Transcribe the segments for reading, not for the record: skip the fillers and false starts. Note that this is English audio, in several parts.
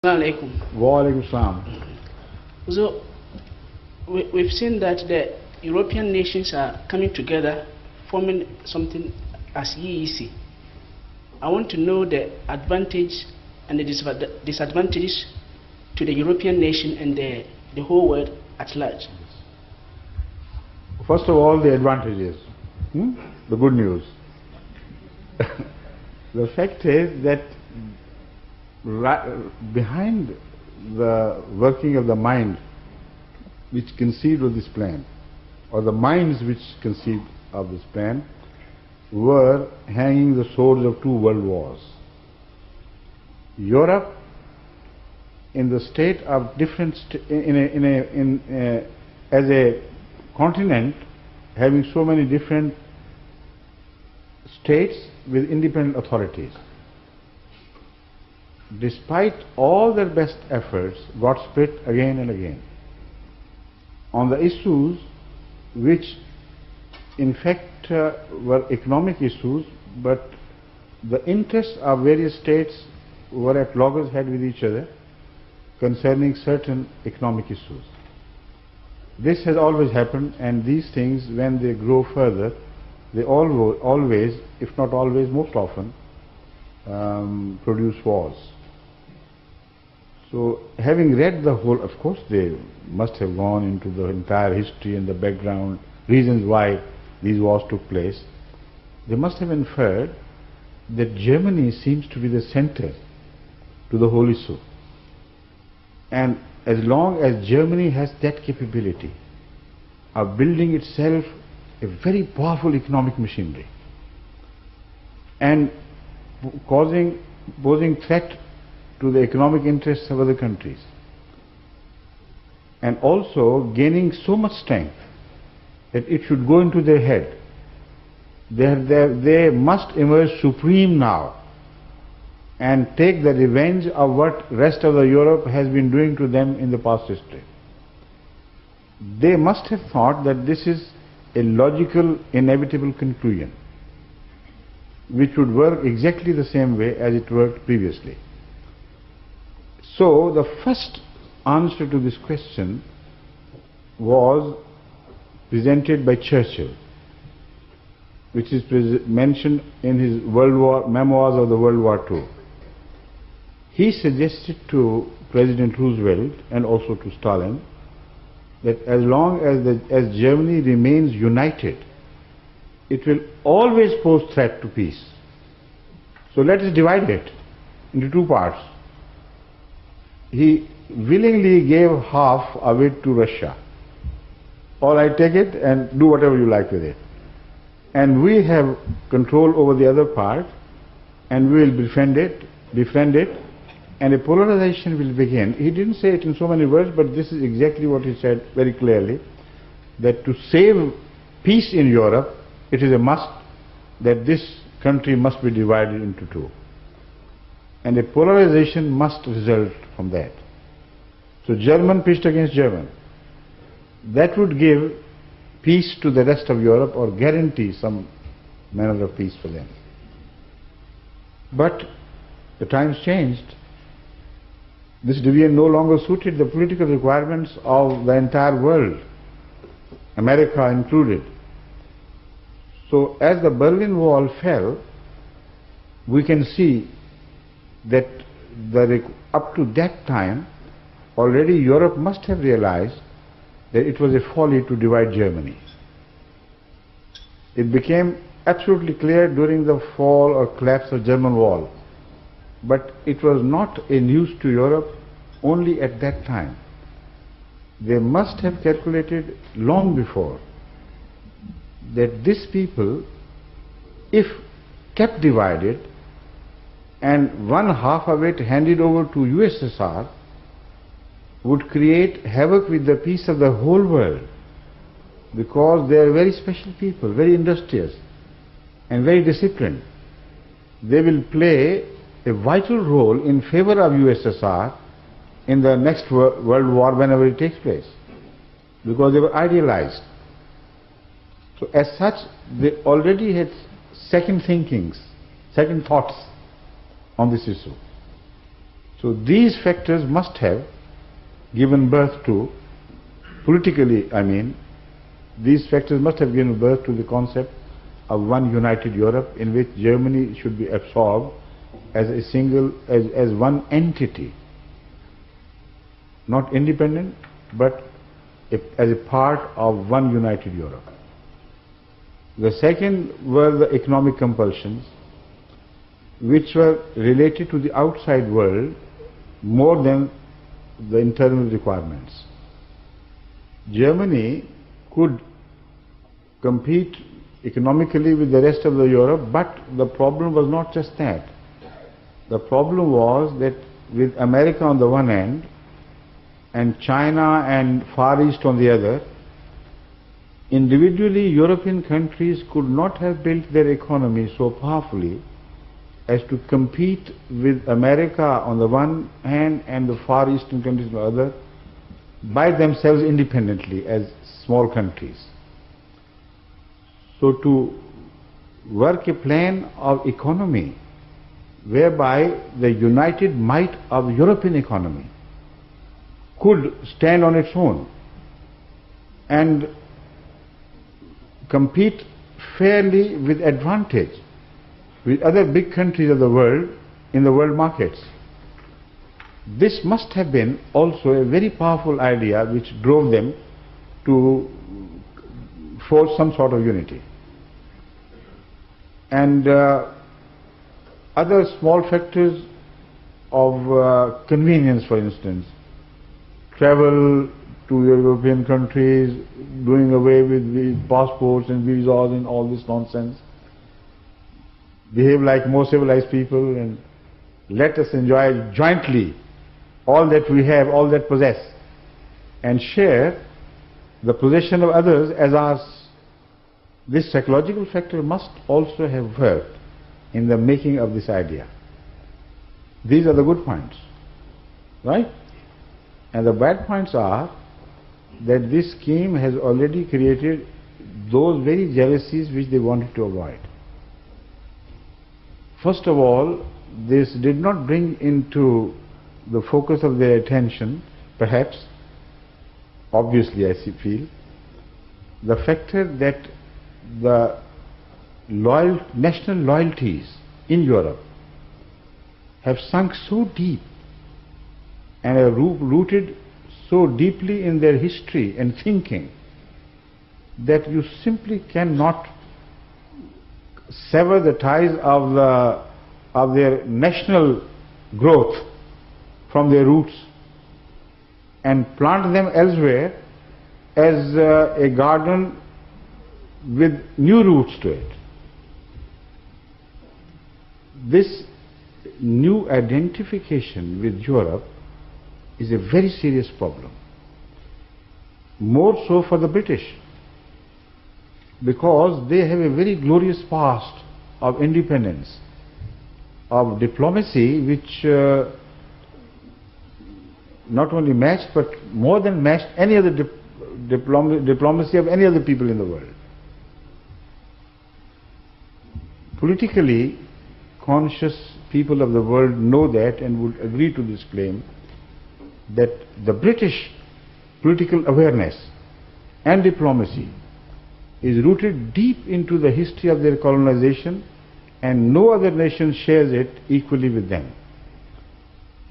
Alaikum. Wa alaikum salam. So, we've seen that the European nations are coming together, forming something as EEC. I want to know the advantage and the disadvantages to the European nation and the whole world at large. First of all, the advantages, the good news. The fact is that behind the working of the mind which conceived of this plan, or the minds which conceived of this plan, were hanging the swords of two world wars. Europe, in the state of different, as a continent having so many different states with independent authorities, despite all their best efforts, got split again and again on the issues which in fact were economic issues, but the interests of various states were at loggerheads with each other concerning certain economic issues. This has always happened, and these things, when they grow further, they always, if not always, most often, produce wars. So, having read the whole, of course they must have gone into the entire history and the background, reasons why these wars took place. They must have inferred that Germany seems to be the center to the whole issue. And as long as Germany has that capability of building itself a very powerful economic machinery and posing threat to the economic interests of other countries, and also gaining so much strength that it should go into their head, they must emerge supreme now and take the revenge of what rest of the Europe has been doing to them in the past history. They must have thought that this is a logical, inevitable conclusion which would work exactly the same way as it worked previously. So the first answer to this question was presented by Churchill, which is mentioned in his memoirs of the World War II. He suggested to President Roosevelt and also to Stalin that as long as Germany remains united, it will always pose threat to peace. So let us divide it into two parts. He willingly gave half of it to Russia. All right, take it and do whatever you like with it. And we have control over the other part, and we will befriend it, and a polarization will begin. He didn't say it in so many words, but this is exactly what he said very clearly, that to save peace in Europe, it is a must that this country must be divided into two. And a polarization must result from that. So German pitched against German. That would give peace to the rest of Europe, or guarantee some manner of peace for them. But the times changed. This division no longer suited the political requirements of the entire world, America included. So as the Berlin Wall fell, we can see that up to that time, already Europe must have realized that it was a folly to divide Germany. It became absolutely clear during the fall or collapse of German Wall. But it was not a news to Europe only at that time. They must have calculated long before that these people, if kept divided and one half of it handed over to USSR, would create havoc with the peace of the whole world, because they are very special people, very industrious and very disciplined. They will play a vital role in favor of USSR in the next world war, whenever it takes place, because they were idealized. So as such, they already had second thinkings, second thoughts on this issue. So these factors must have given birth to, politically I mean, these factors must have given birth to the concept of one united Europe, in which Germany should be absorbed as a single, as one entity, not independent, but as a part of one united Europe. The second were the economic compulsions, which were related to the outside world more than the internal requirements. Germany could compete economically with the rest of the Europe, but the problem was not just that. The problem was that with America on the one hand and China and Far East on the other, individually European countries could not have built their economy so powerfully as to compete with America on the one hand and the Far Eastern countries on the other by themselves independently as small countries. So to work a plan of economy whereby the united might of European economy could stand on its own and compete fairly with advantage with other big countries of the world in the world markets. This must have been also a very powerful idea which drove them to forge some sort of unity. And other small factors of convenience, for instance, travel to European countries, doing away with the passports and visas and all this nonsense, behave like more civilized people and let us enjoy jointly all that we have, all that possess, and share the possession of others as ours. This psychological factor must also have worked in the making of this idea. These are the good points, right? And the bad points are that this scheme has already created those very jealousies which they wanted to avoid. First of all, this did not bring into the focus of their attention, perhaps, obviously I feel, the factor that the national loyalties in Europe have sunk so deep and are rooted so deeply in their history and thinking that you simply cannot sever the ties of their national growth from their roots and plant them elsewhere as a garden with new roots to it. This new identification with Europe is a very serious problem. More so for the British, because they have a very glorious past of independence, of diplomacy which not only matched but more than matched any other diplomacy of any other people in the world. Politically conscious people of the world know that and would agree to this claim that the British political awareness and diplomacy is rooted deep into the history of their colonization, and no other nation shares it equally with them.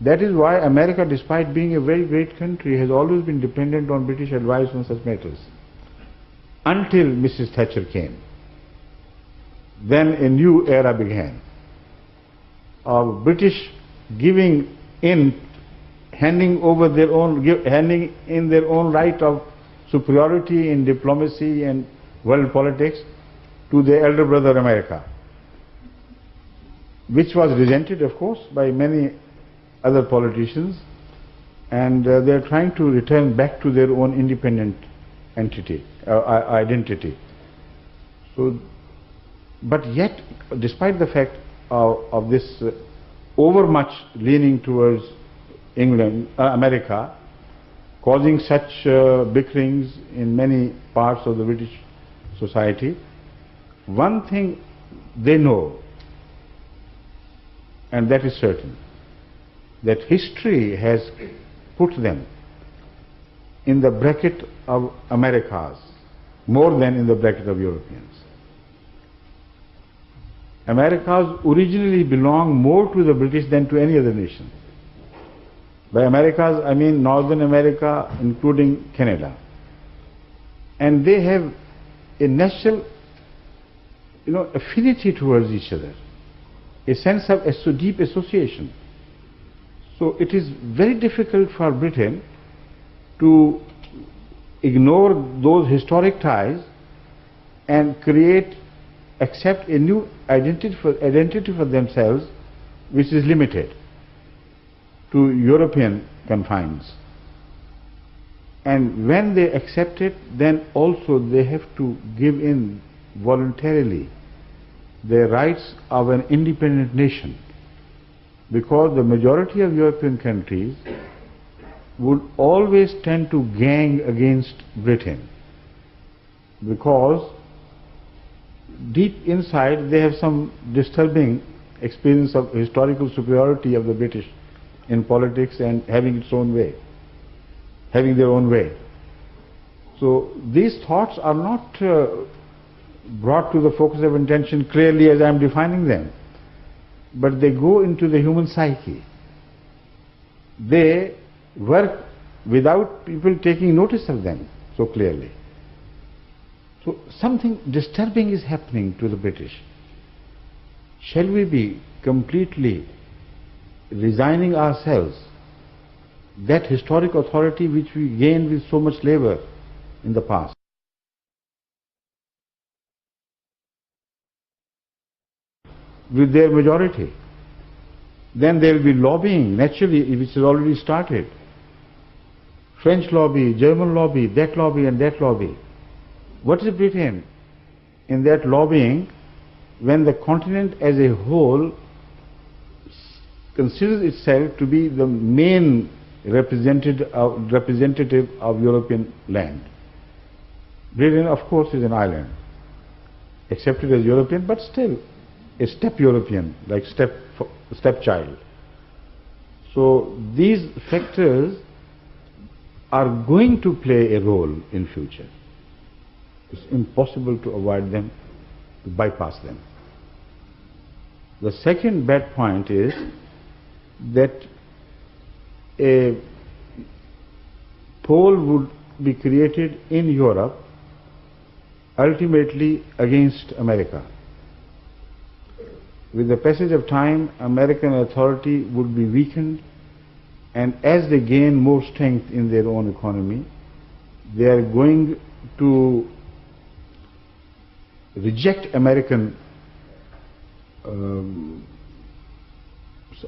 That is why America, despite being a very great country, has always been dependent on British advice on such matters, until Mrs. Thatcher came. Then a new era began of British giving in, handing in their own right of superiority in diplomacy and world politics to their elder brother America, which was resented, of course, by many other politicians, and they are trying to return back to their own independent entity, identity. So, but yet, despite the fact of this overmuch leaning towards America, causing such bickerings in many parts of the British society, one thing they know, and that is certain, that history has put them in the bracket of Americas more than in the bracket of Europeans. Americas originally belonged more to the British than to any other nation. By Americas, I mean Northern America, including Canada. And they have a natural, affinity towards each other, a sense of a deep association. So it is very difficult for Britain to ignore those historic ties and accept a new identity for themselves, which is limited to European confines. And when they accept it, then also they have to give in voluntarily their rights of an independent nation, because the majority of European countries would always tend to gang against Britain, because deep inside they have some disturbing experience of historical superiority of the British in politics and having its own way, having their own way. So these thoughts are not brought to the focus of attention clearly as I am defining them, but they go into the human psyche. They work without people taking notice of them so clearly. So something disturbing is happening to the British. Shall we be completely resigning ourselves that historic authority which we gained with so much labor in the past? With their majority. Then there will be lobbying, naturally, which has already started. French lobby, German lobby, that lobby and that lobby. What is Britain in that lobbying when the continent as a whole considers itself to be the main representative of European land? Britain, of course, is an island, accepted as European, but still a step European, like stepchild. So these factors are going to play a role in future. It's impossible to avoid them, to bypass them. The second bad point is that a pole would be created in Europe ultimately against America. With the passage of time, American authority would be weakened, and as they gain more strength in their own economy, they are going to reject American,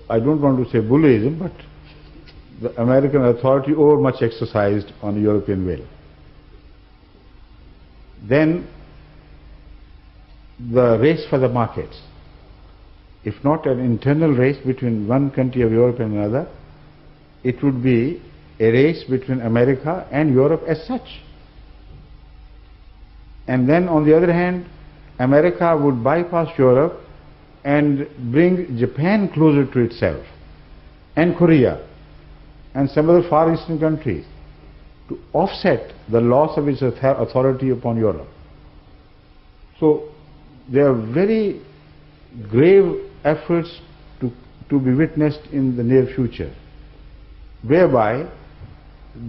I don't want to say bullyism, but the American authority overmuch exercised on the European will. Then the race for the markets, if not an internal race between one country of Europe and another, it would be a race between America and Europe as such. And then on the other hand, America would bypass Europe and bring Japan closer to itself, and Korea, and some other Far Eastern countries, to offset the loss of its authority upon Europe. So there are very grave efforts to be witnessed in the near future, whereby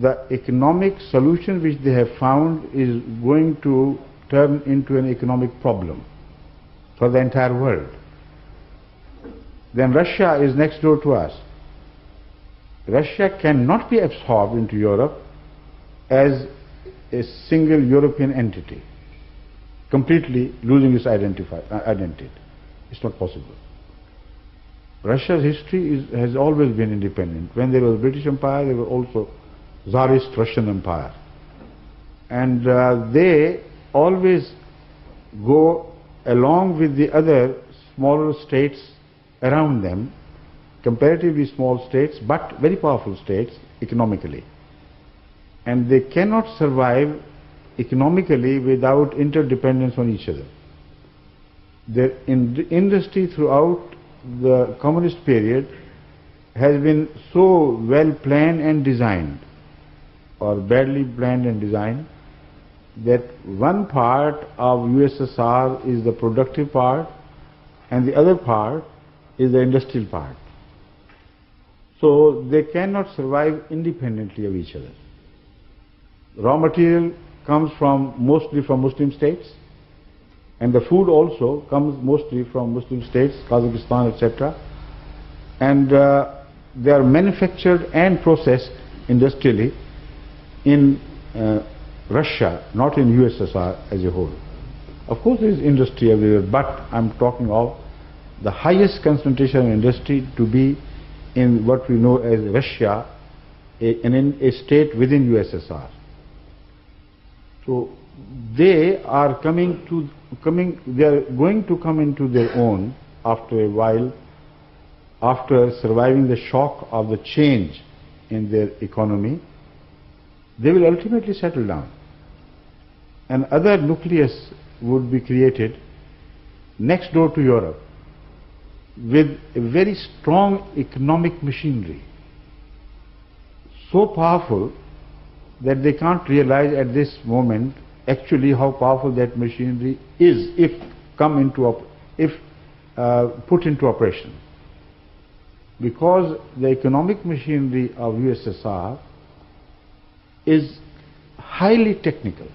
the economic solution which they have found is going to turn into an economic problem for the entire world. Then Russia is next door to us. Russia cannot be absorbed into Europe as a single European entity, completely losing its identity. It's not possible. Russia's history has always been independent. When there was British Empire, there was also Tsarist Russian Empire. And they always go along with the other smaller states around them, comparatively small states, but very powerful states economically. And they cannot survive economically without interdependence on each other. Their industry throughout the communist period has been so well planned and designed, or badly planned and designed, that one part of USSR is the productive part and the other part is the industrial part. So they cannot survive independently of each other. Raw material comes mostly from Muslim states, and the food also comes mostly from Muslim states, Kazakhstan, etc. And they are manufactured and processed industrially in Russia, not in USSR as a whole. Of course there is industry everywhere, but I'm talking of the highest concentration of industry to be in what we know as Russia, in a state within USSR. So they are going to come into their own after a while, after surviving the shock of the change in their economy. They will ultimately settle down. Another nucleus would be created next door to Europe with a very strong economic machinery, so powerful that they can't realize at this moment actually how powerful that machinery is if put into operation. Because the economic machinery of USSR is highly technical.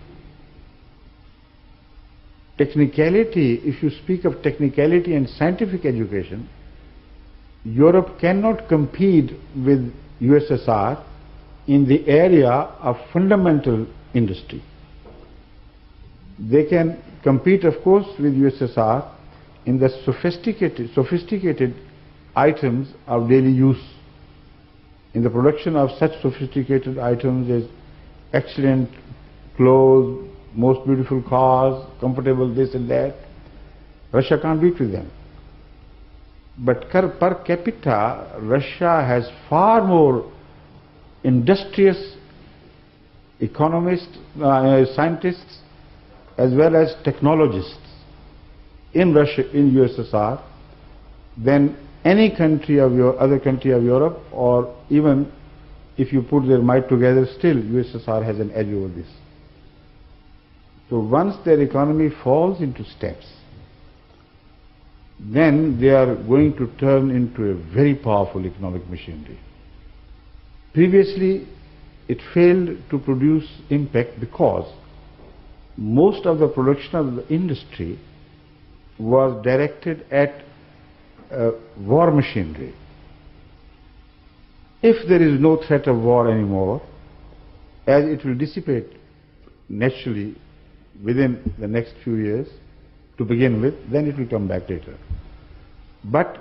Technicality, if you speak of technicality and scientific education, Europe cannot compete with USSR in the area of fundamental industry. They can compete, of course, with USSR in the sophisticated items of daily use. In the production of such sophisticated items as excellent clothes, most beautiful cars, comfortable this and that, Russia can't beat with them. But per capita, Russia has far more industrious economists, scientists, as well as technologists in Russia, in USSR, than any country of other country of Europe, or even if you put their might together, still USSR has an edge over this. So once their economy falls into steps, then they are going to turn into a very powerful economic machinery. Previously, it failed to produce impact because most of the production of the industry was directed at war machinery. If there is no threat of war anymore, as it will dissipate naturally within the next few years to begin with, then it will come back later. But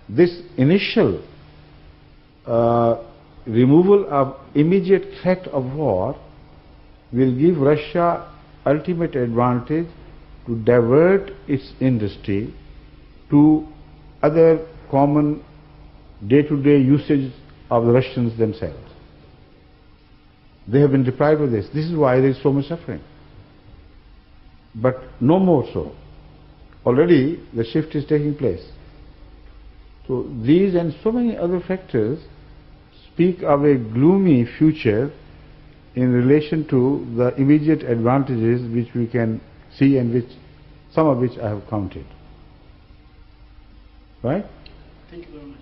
this initial removal of immediate threat of war will give Russia ultimate advantage to divert its industry to other common day-to-day usage of the Russians themselves. They have been deprived of this. This is why there is so much suffering. But no more so. Already the shift is taking place. So these and so many other factors speak of a gloomy future in relation to the immediate advantages which we can see and some of which I have counted. Right? Thank you very much.